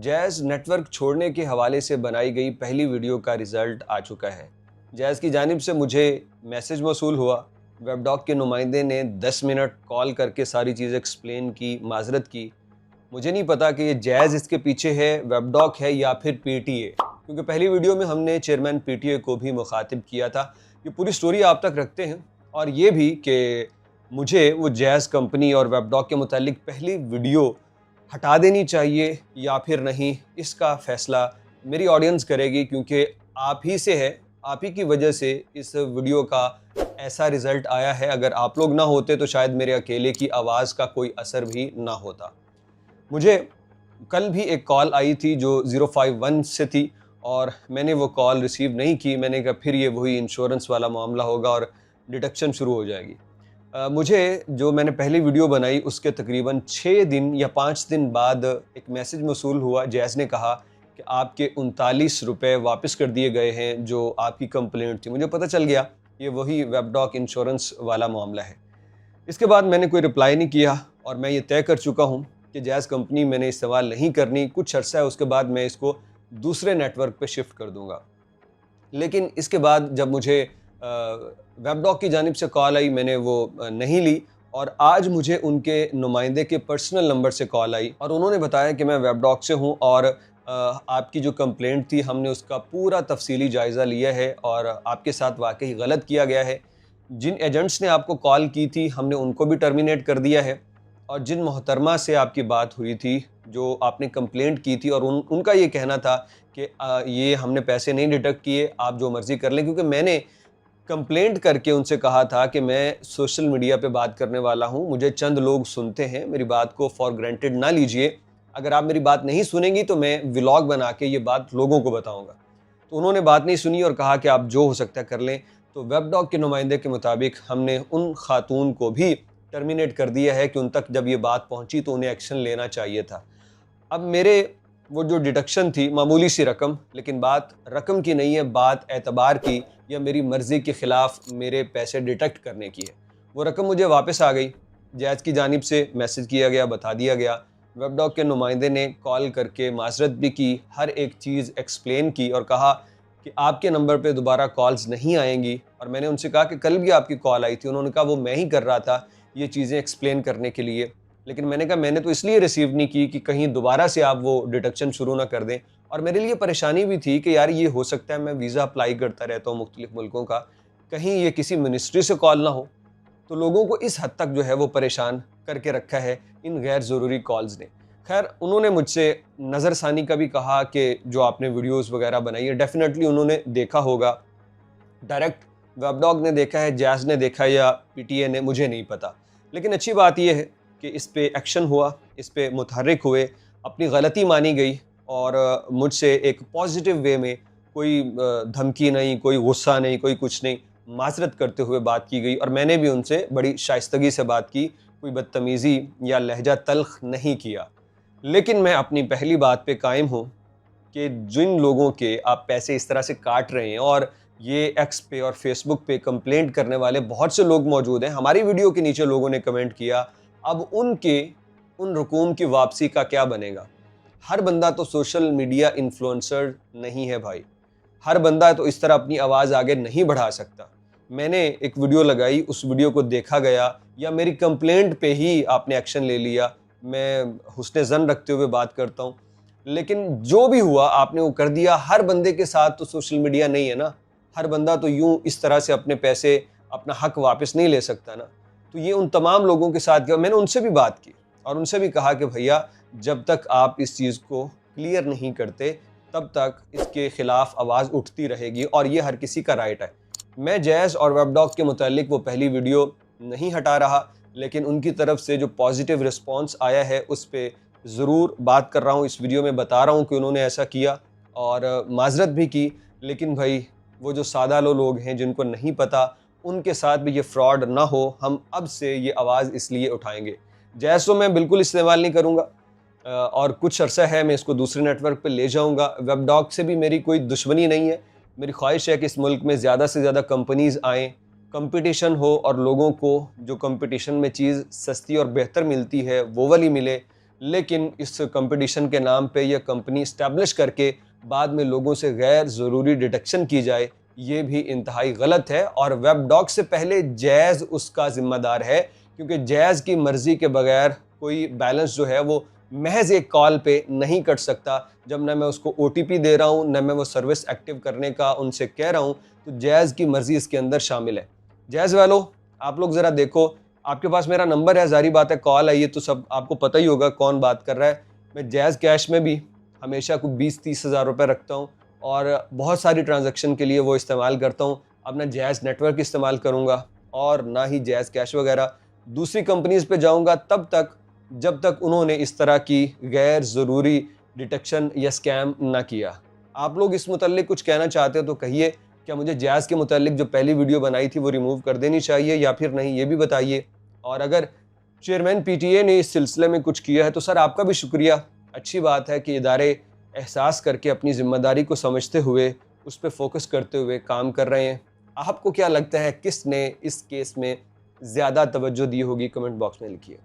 Jazz network छोड़ने के हवाले से बनाई गई पहली वीडियो का रिज़ल्ट आ चुका है। जैज़ की जानिब से मुझे मैसेज मौसूल हुआ। वेबडॉक के नुमाइंदे ने 10 मिनट कॉल करके सारी चीज़ एक्सप्लेन की, माज़रत की। मुझे नहीं पता कि ये जैज़ इसके पीछे है, वेबडॉक है या फिर पीटीए, क्योंकि पहली वीडियो में हमने चेयरमैन पीटीए को भी मुखातिब किया था। ये पूरी स्टोरी आप तक रखते हैं और ये भी कि मुझे वो जैज़ कंपनी और वेबडॉक के मुतालिक पहली वीडियो हटा देनी चाहिए या फिर नहीं, इसका फ़ैसला मेरी ऑडियंस करेगी, क्योंकि आप ही से है, आप ही की वजह से इस वीडियो का ऐसा रिज़ल्ट आया है। अगर आप लोग ना होते तो शायद मेरे अकेले की आवाज़ का कोई असर भी ना होता। मुझे कल भी एक कॉल आई थी जो 051 से थी और मैंने वो कॉल रिसीव नहीं की। मैंने कहा फिर ये वही इंश्योरेंस वाला मामला होगा और डिडक्शन शुरू हो जाएगी। मुझे जो मैंने पहली वीडियो बनाई उसके तकरीबन 6 दिन या 5 दिन बाद एक मैसेज मौसूल हुआ। जैज़ ने कहा कि आपके 39 रुपये वापस कर दिए गए हैं जो आपकी कंप्लेंट थी। मुझे पता चल गया ये वही वेबडॉक इंश्योरेंस वाला मामला है। इसके बाद मैंने कोई रिप्लाई नहीं किया और मैं ये तय कर चुका हूँ कि जैज़ कंपनी मैंने इस्तेमाल नहीं करनी। कुछ अर्सा है, उसके बाद मैं इसको दूसरे नेटवर्क पे शिफ्ट कर दूँगा। लेकिन इसके बाद जब मुझे वेबडॉक की जानिब से कॉल आई, मैंने वो नहीं ली और आज मुझे उनके नुमाइंदे के पर्सनल नंबर से कॉल आई और उन्होंने बताया कि मैं वेबडॉक से हूँ और आपकी जो कंप्लेंट थी हमने उसका पूरा तफसीली जायज़ा लिया है और आपके साथ वाकई गलत किया गया है। जिन एजेंट्स ने आपको कॉल की थी हमने उनको भी टर्मिनेट कर दिया है और जिन मोहतरमा से आपकी बात हुई थी, जो आपने कंप्लेंट की थी और उनका ये कहना था कि ये हमने पैसे नहीं डिडक्ट किए, आप जो मर्ज़ी कर लें, क्योंकि मैंने कंप्लेंट करके उनसे कहा था कि मैं सोशल मीडिया पे बात करने वाला हूँ, मुझे चंद लोग सुनते हैं, मेरी बात को फॉर ग्रांटेड ना लीजिए। अगर आप मेरी बात नहीं सुनेंगी तो मैं व्लॉग बना के ये बात लोगों को बताऊँगा। तो उन्होंने बात नहीं सुनी और कहा कि आप जो हो सकता है कर लें। तो वेबडॉक के नुमाइंदे के मुताबिक हमने उन खातून को भी टर्मिनेट कर दिया है कि उन तक जब ये बात पहुँची तो उन्हें एक्शन लेना चाहिए था। अब मेरे वो जो डिडक्शन थी मामूली सी रकम, लेकिन बात रकम की नहीं है, बात एतबार की या मेरी मर्ज़ी के ख़िलाफ़ मेरे पैसे डिडक्ट करने की है। वो रकम मुझे वापस आ गई। जैज़ की जानिब से मैसेज किया गया, बता दिया गया। वेबडॉक के नुमाइंदे ने कॉल करके माज़रत भी की, हर एक चीज़ एक्सप्लेन की और कहा कि आपके नंबर पे दोबारा कॉल्स नहीं आएंगी। और मैंने उनसे कहा कि कल भी आपकी कॉल आई थी। उन्होंने कहा वो मैं ही कर रहा था ये चीज़ें एक्सप्लेन करने के लिए। लेकिन मैंने कहा मैंने तो इसलिए रिसीव नहीं की कि कहीं दोबारा से आप वो डिडक्शन शुरू ना कर दें। और मेरे लिए परेशानी भी थी कि यार ये हो सकता है मैं वीज़ा अप्लाई करता रहता हूँ मुख्तलिफ मुल्कों का, कहीं ये किसी मिनिस्ट्री से कॉल ना हो। तो लोगों को इस हद तक जो है वो परेशान करके रखा है इन गैर ज़रूरी कॉल्स ने। खैर उन्होंने मुझसे नज़रसानी का भी कहा कि जो आपने वीडियोज़ वगैरह बनाई है डेफ़िनेटली उन्होंने देखा होगा। डायरेक्ट वेबडॉग ने देखा है, जैज़ ने देखा या पीटीए ने, मुझे नहीं पता। लेकिन अच्छी बात यह है कि इस पे एक्शन हुआ, इस पे मुतहर्रिक हुए, अपनी गलती मानी गई और मुझसे एक पॉजिटिव वे में कोई धमकी नहीं, कोई गुस्सा नहीं, कोई कुछ नहीं, माज़रत करते हुए बात की गई और मैंने भी उनसे बड़ी शाइस्तगी से बात की, कोई बदतमीज़ी या लहजा तल्ख़ नहीं किया। लेकिन मैं अपनी पहली बात पे कायम हूँ कि जिन लोगों के आप पैसे इस तरह से काट रहे हैं और ये एक्स पे और फेसबुक पे कंप्लेंट करने वाले बहुत से लोग मौजूद हैं। हमारी वीडियो के नीचे लोगों ने कमेंट किया, अब उन रकूम की वापसी का क्या बनेगा? हर बंदा तो सोशल मीडिया इन्फ्लुएंसर नहीं है भाई। हर बंदा तो इस तरह अपनी आवाज़ आगे नहीं बढ़ा सकता। मैंने एक वीडियो लगाई, उस वीडियो को देखा गया या मेरी कंप्लेंट पे ही आपने एक्शन ले लिया, मैं हुस्न ज़न रखते हुए बात करता हूँ। लेकिन जो भी हुआ आपने वो कर दिया। हर बंदे के साथ तो सोशल मीडिया नहीं है ना। हर बंदा तो यूं इस तरह से अपने पैसे, अपना हक वापस नहीं ले सकता ना। तो ये उन तमाम लोगों के साथ किया। मैंने उनसे भी बात की और उनसे भी कहा कि भैया जब तक आप इस चीज़ को क्लियर नहीं करते तब तक इसके ख़िलाफ़ आवाज़ उठती रहेगी और ये हर किसी का राइट है। मैं जैज़ और वेबडॉक के मुतालिक वो पहली वीडियो नहीं हटा रहा, लेकिन उनकी तरफ से जो पॉजिटिव रिस्पॉन्स आया है उस पे ज़रूर बात कर रहा हूँ। इस वीडियो में बता रहा हूँ कि उन्होंने ऐसा किया और माज़रत भी की। लेकिन भाई वो जो सादा लोग हैं जिनको नहीं पता, उनके साथ भी ये फ्रॉड ना हो, हम अब से ये आवाज़ इसलिए उठाएंगे। जैज़ तो मैं बिल्कुल इस्तेमाल नहीं करूँगा और कुछ अरसा है मैं इसको दूसरे नेटवर्क पे ले जाऊँगा। वेबडॉक से भी मेरी कोई दुश्मनी नहीं है। मेरी ख्वाहिश है कि इस मुल्क में ज़्यादा से ज़्यादा कंपनीज़ आएँ, कंपटीशन हो और लोगों को जो कंपटीशन में चीज़ सस्ती और बेहतर मिलती है वो वाली मिले। लेकिन इस कंपटीशन के नाम पे यह कंपनी इस्टेब्लिश करके बाद में लोगों से गैर ज़रूरी डिटेक्शन की जाए, ये भी इंतहाई गलत है। और वेबडॉग से पहले जैज़ उसका ज़िम्मेदार है, क्योंकि जैज़ की मर्ज़ी के बगैर कोई बैलेंस जो है वो महज एक कॉल पे नहीं कट सकता। जब न मैं उसको OTP दे रहा हूँ, न मैं वो सर्विस एक्टिव करने का उनसे कह रहा हूँ, तो जैज़ की मर्ज़ी इसके अंदर शामिल है। जैज़ वालों, आप लोग ज़रा देखो, आपके पास मेरा नंबर है, ज़ाहिर बात है कॉल आई है तो सब आपको पता ही होगा कौन बात कर रहा है। मैं जैज़ कैश में भी हमेशा कुछ 20-30 हज़ार रुपये रखता हूँ और बहुत सारी ट्रांजैक्शन के लिए वो इस्तेमाल करता हूँ। अब ना जैज़ नेटवर्क इस्तेमाल करूँगा और ना ही जैज़ कैश वगैरह दूसरी कंपनीज़ पे जाऊँगा तब तक जब तक उन्होंने इस तरह की गैर ज़रूरी डिटेक्शन या स्कैम ना किया। आप लोग इस मुतल्लिक कुछ कहना चाहते हो तो कहिए। क्या मुझे जैज़ के मुतल्लिक जो पहली वीडियो बनाई थी वो रिमूव कर देनी चाहिए या फिर नहीं, ये भी बताइए। और अगर चेयरमैन PTA ने इस सिलसिले में कुछ किया है तो सर आपका भी शुक्रिया। अच्छी बात है कि इदारे एहसास करके अपनी ज़िम्मेदारी को समझते हुए उस पे फोकस करते हुए काम कर रहे हैं। आपको क्या लगता है किसने इस केस में ज़्यादा तवज्जो दी होगी? कमेंट बॉक्स में लिखिए।